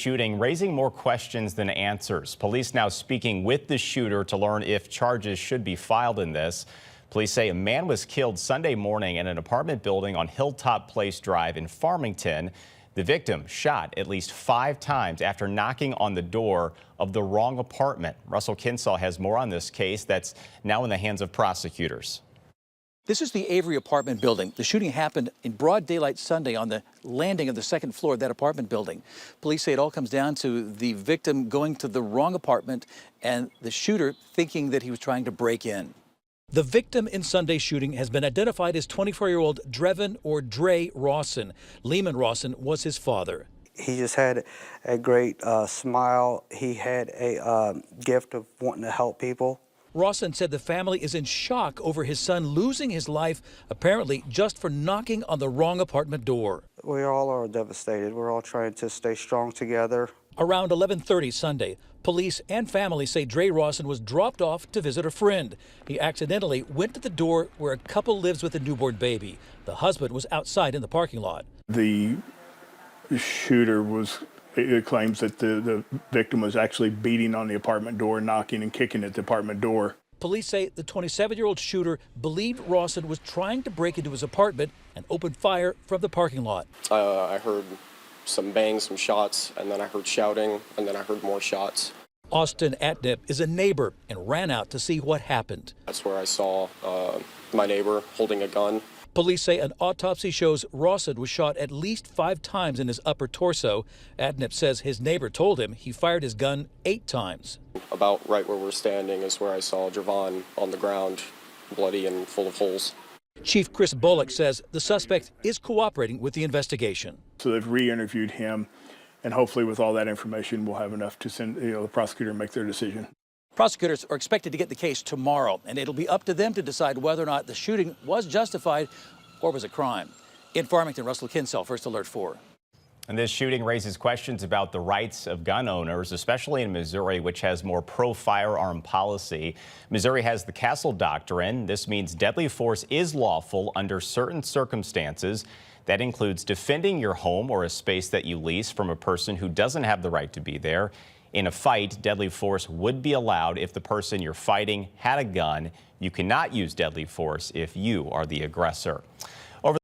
Shooting raising more questions than answers. Police now speaking with the shooter to learn if charges should be filed in this. Police say a man was killed Sunday morning in an apartment building on Hilltop Place Drive in Farmington. The victim shot at least 5 times after knocking on the door of the wrong apartment. Russell Kinsall has more on this case that's now in the hands of prosecutors. This is the Avery apartment building. The shooting happened in broad daylight Sunday on the landing of the second floor of that apartment building. Police say it all comes down to the victim going to the wrong apartment and the shooter thinking that he was trying to break in. The victim in Sunday's shooting has been identified as 24-year-old Drevin or Dre Rawson. Lehman Rawson was his father. He just had a great smile. He had a gift of wanting to help people. Rawson said the family is in shock over his son losing his life, apparently just for knocking on the wrong apartment door. We all are devastated. We're all trying to stay strong together. Around 11:30 Sunday, police and family say Dre Rawson was dropped off to visit a friend. He accidentally went to the door where a couple lives with a newborn baby. The husband was outside in the parking lot. The shooter claims that the victim was actually beating on the apartment door, knocking and kicking at the apartment door. Police say the 27-year-old shooter believed Rawson was trying to break into his apartment and opened fire from the parking lot. I heard some bangs, some shots, and then I heard shouting, and then I heard more shots. Austin Atnip is a neighbor and ran out to see what happened. That's where I saw my neighbor holding a gun. Police say an autopsy shows Rawson was shot at least 5 times in his upper torso. Atnip says his neighbor told him he fired his gun 8 times. About right where we're standing is where I saw Javon on the ground, bloody and full of holes. Chief Chris Bullock says the suspect is cooperating with the investigation. So they've re-interviewed him, and hopefully with all that information, we'll have enough to send the prosecutor and make their decision. Prosecutors are expected to get the case tomorrow, and it'll be up to them to decide whether or not the shooting was justified or was a crime. In Farmington, Russell Kinsall, First Alert 4. And this shooting raises questions about the rights of gun owners, especially in Missouri, which has more pro-firearm policy. Missouri has the Castle Doctrine. This means deadly force is lawful under certain circumstances. That includes defending your home or a space that you lease from a person who doesn't have the right to be there. In a fight, deadly force would be allowed if the person you're fighting had a gun. You cannot use deadly force if you are the aggressor.